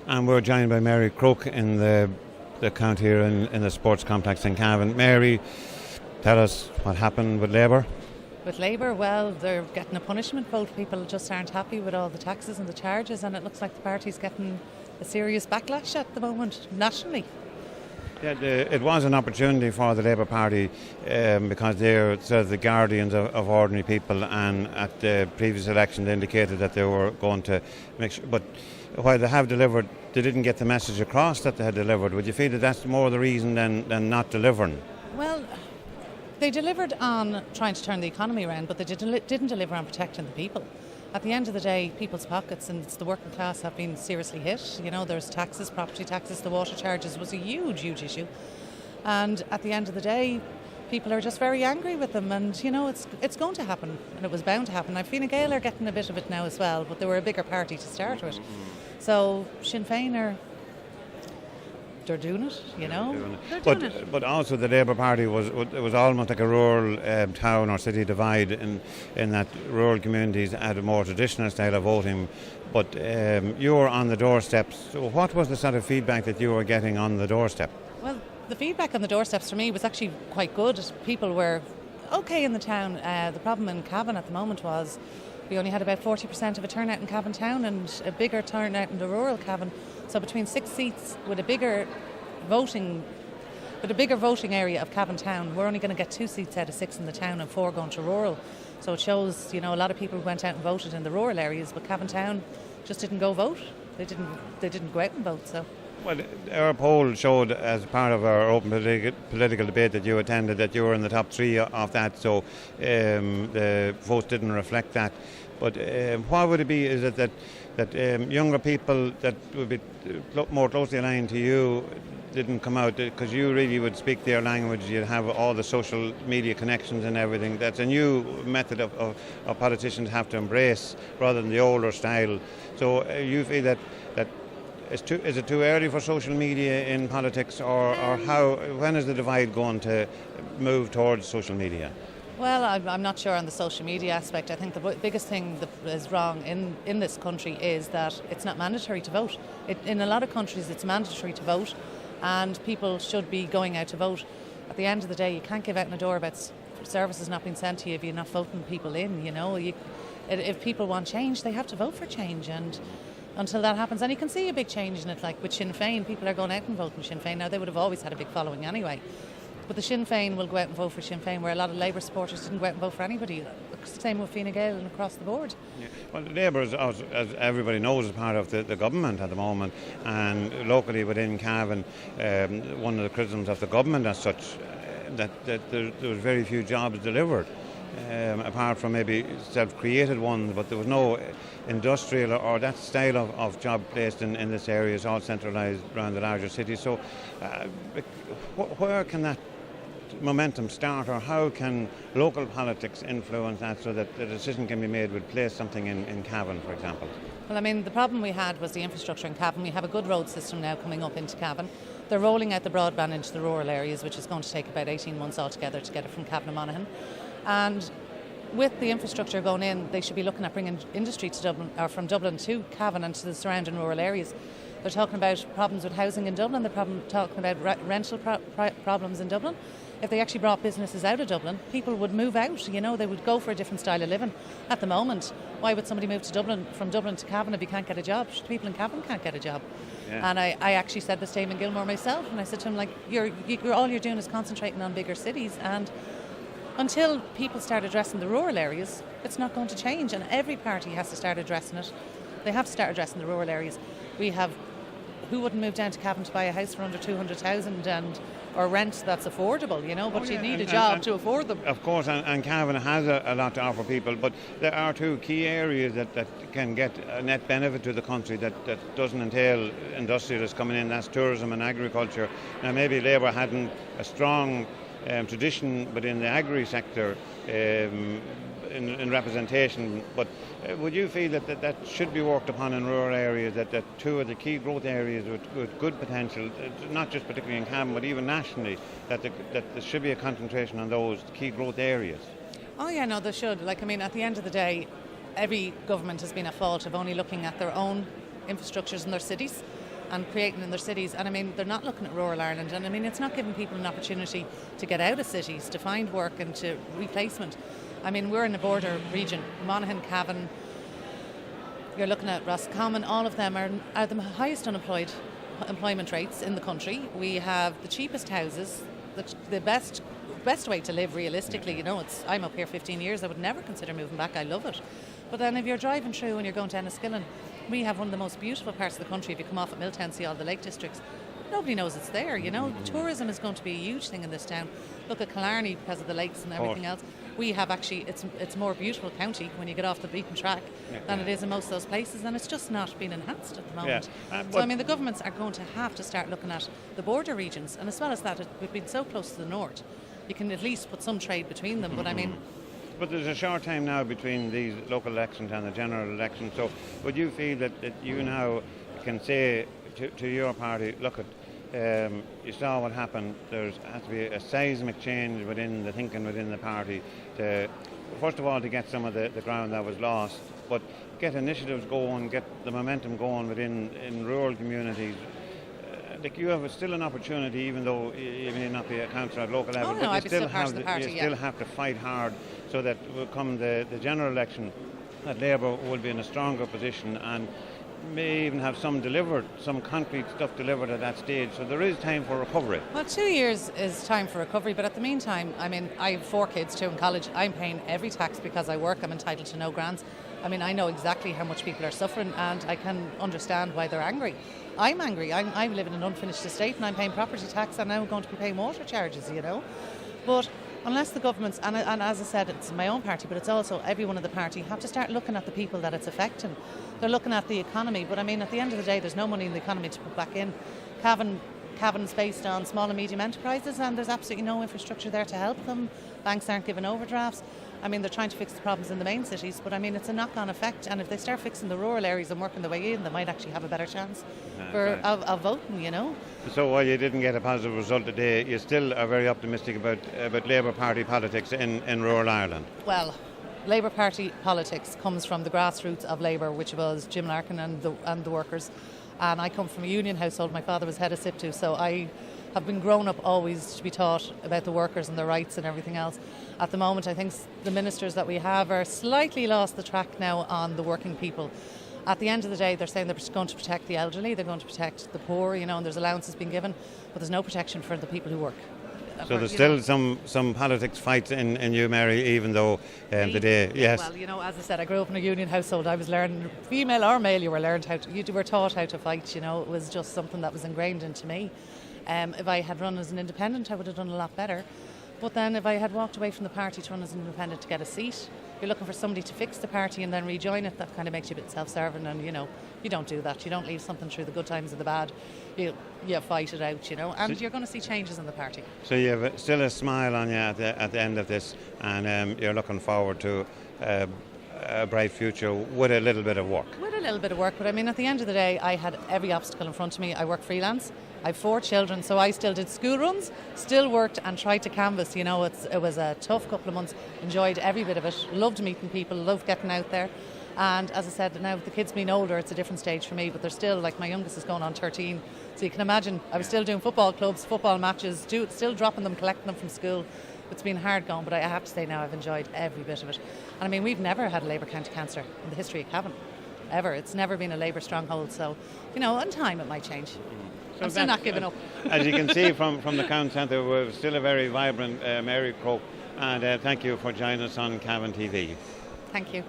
And we're joined by Mary Croke in the account here in the sports complex in Cavan. Mary, tell us what happened with Labour. With Labour, well, they're getting a punishment vote. People just aren't happy with all the taxes and the charges, and it looks like the party's getting a serious backlash at the moment, nationally. Yeah, it was an opportunity for the Labour Party because they're sort of the guardians of ordinary people, and at the previous election they indicated that they were going to make sure, but while they have delivered, they didn't get the message across that they had delivered. Would you feel that that's more the reason than not delivering? Well, they delivered on trying to turn the economy around, but they didn't deliver on protecting the people. At the end of the day, people's pockets and the working class have been seriously hit. You know, there's taxes, property taxes, the water charges was a huge issue. And at the end of the day, people are just very angry with them, and you know, it's going to happen, and it was bound to happen. Fine Gael are getting a bit of it now as well, but they were a bigger party to start with. So Sinn Féin they're doing it, you know. They're doing it. But also the Labour Party was almost like a rural town or city divide in that rural communities had a more traditional style of voting. But you were on the doorsteps. So what was the sort of feedback that you were getting on the doorstep? Well, the feedback on the doorsteps for me was actually quite good. People were okay in the town. The problem in Cavan at the moment was we only had about 40% of a turnout in Cavan town and a bigger turnout in the rural Cavan. So between 6 seats with a bigger voting area of Cavan town, we're only going to get 2 seats out of 6 in the town and 4 going to rural. So it shows, you know, a lot of people went out and voted in the rural areas, but Cavan town just didn't go vote. They didn't go out and vote. So. Well, our poll showed, as part of our open political debate that you attended, that you were in the top 3 of that, so the votes didn't reflect that. But what would it be? Is it that younger people that would be more closely aligned to you didn't come out because you really would speak their language, you'd have all the social media connections and everything? That's a new method of politicians have to embrace rather than the older style. So you feel that is it too early for social media in politics, or when is the divide going to move towards social media? Well, I'm not sure on the social media aspect. I think the biggest thing that is wrong in this country is that it's not mandatory to vote. In a lot of countries it's mandatory to vote, and people should be going out to vote. At the end of the day, you can't give out in the door about services not being sent to you if you're not voting people in, you know. If people want change, they have to vote for change, and until that happens, and you can see a big change in it, like with Sinn Féin, people are going out and voting Sinn Féin. Now, they would have always had a big following anyway. But the Sinn Féin will go out and vote for Sinn Féin, where a lot of Labour supporters didn't go out and vote for anybody. Same with Fine Gael and across the board. Yeah. Well, Labour, as everybody knows, is part of the government at the moment, and locally within Cavan, one of the criticisms of the government as such, that there was very few jobs delivered. Apart from maybe self-created ones, but there was no industrial or that style of job placed in this area. It's all centralised around the larger cities. So where can that momentum start, or how can local politics influence that so that the decision can be made would place something in Cavan, for example? Well, I mean, the problem we had was the infrastructure in Cavan. We have a good road system now coming up into Cavan. They're rolling out the broadband into the rural areas, which is going to take about 18 months altogether to get it from Cavan to Monaghan. And with the infrastructure going in, they should be looking at bringing industry to Dublin, or from Dublin to Cavan and to the surrounding rural areas. They're talking about problems with housing in Dublin. They're talking about rental problems in Dublin. If they actually brought businesses out of Dublin, people would move out. You know, they would go for a different style of living. At the moment, why would somebody move to Dublin from Dublin to Cavan if you can't get a job? People in Cavan can't get a job. Yeah. And I actually said this to Eamon Gilmore myself, and I said to him, like, all you're doing is concentrating on bigger cities, and until people start addressing the rural areas, it's not going to change, and every party has to start addressing it. They have to start addressing the rural areas. We have, who wouldn't move down to Cavan to buy a house for under 200,000 or rent that's affordable, you know, but you need a job to afford them. Of course, and Cavan has a lot to offer people, but there are 2 key areas that can get a net benefit to the country that doesn't entail industrialists coming in. That's tourism and agriculture. Now, maybe Labour hadn't a strong tradition within the agri sector in representation, but would you feel that should be worked upon in rural areas, that 2 of the key growth areas with good potential, not just particularly in Cavan but even nationally, that there should be a concentration on those key growth areas? Oh yeah, no, there should. Like, I mean, at the end of the day, every government has been at fault of only looking at their own infrastructures in their cities. and creating in their cities. And I mean, they're not looking at rural Ireland, and I mean, it's not giving people an opportunity to get out of cities, to find work and to replacement. I mean, we're in a border region, Monaghan, Cavan, you're looking at Roscommon, all of them are the highest employment rates in the country. We have the cheapest houses, the best way to live realistically. You know, I'm up here 15 years, I would never consider moving back, I love it. But then if you're driving through and you're going to Enniskillen, we have one of the most beautiful parts of the country. If you come off at Milltown, see all the lake districts, nobody knows it's there, you know. Tourism is going to be a huge thing in this town. Look at Killarney because of the lakes and everything else. We have actually, it's more beautiful county when you get off the beaten track than it is in most of those places, and it's just not being enhanced at the moment. So I mean, the governments are going to have to start looking at the border regions, and as well as that, we've been so close to the north, you can at least put some trade between them. But I mean, but there's a short time now between these local elections and the general election, so would you feel that you now can say to your party, look, you saw what happened, there has to be a seismic change within the thinking within the party to, first of all, to get some of the ground that was lost, but get initiatives going, get the momentum going in rural communities. Like, you have still an opportunity, even though you may not be a councillor at local level, but you still have to fight hard so that will come the general election, that Labour will be in a stronger position and may even have some concrete stuff delivered at that stage. So there is time for recovery. Well, 2 years is time for recovery, but at the meantime, I mean, I have 4 kids, 2 in college. I'm paying every tax because I work. I'm entitled to no grants. I mean, I know exactly how much people are suffering, and I can understand why they're angry. I'm angry. I live in an unfinished estate and I'm paying property tax, and now I'm going to be paying water charges, you know. But unless the governments, and as I said, it's my own party, but it's also everyone in the party, have to start looking at the people that it's affecting. They're looking at the economy, but I mean, at the end of the day, there's no money in the economy to put back in. Cavan's based on small and medium enterprises, and there's absolutely no infrastructure there to help them. Banks aren't giving overdrafts. I mean, they're trying to fix the problems in the main cities, but I mean, it's a knock-on effect, and if they start fixing the rural areas and working their way in, they might actually have a better chance of voting, you know. So while you didn't get a positive result today, you still are very optimistic about Labour Party politics in rural Ireland? Well, Labour Party politics comes from the grassroots of Labour, which was Jim Larkin and the workers. And I come from a union household. My father was head of SIPTU, so I have been grown up always to be taught about the workers and their rights and everything else. At the moment, I think the ministers that we have are slightly lost the track now on the working people. At the end of the day, they're saying they're going to protect the elderly, they're going to protect the poor, you know, and there's allowances being given, but there's no protection for the people who work. So there's still some politics fights in you, Mary, even though the day, yes. Well, you know, as I said, I grew up in a union household. I was learning, female or male, you were taught how to fight. You know, it was just something that was ingrained into me. If I had run as an independent, I would have done a lot better. But then if I had walked away from the party to run as an independent to get a seat, you're looking for somebody to fix the party and then rejoin it. That kind of makes you a bit self-serving, and you know, you don't do that. You don't leave something through the good times and the bad. You fight it out, you know, and you're going to see changes in the party. So you have still a smile on you at the end of this, and you're looking forward to a bright future with a little bit of work. With a little bit of work, but I mean, at the end of the day, I had every obstacle in front of me. I work freelance. I have 4 children, so I still did school runs, still worked and tried to canvass. You know, it was a tough couple of months. Enjoyed every bit of it. Loved meeting people. Loved getting out there. And as I said, now with the kids being older, it's a different stage for me. But they're still, like, my youngest is going on 13. So you can imagine, I was still doing football clubs, football matches, still dropping them, collecting them from school. It's been hard going, but I have to say now I've enjoyed every bit of it. And I mean, we've never had a Labour County Councillor in the history of Cavan, ever. It's never been a Labour stronghold. So, you know, in time it might change. So I'm still not giving up. As you can see from the County Centre, we're still a very vibrant Mary Croke, and thank you for joining us on Cavan TV. Thank you.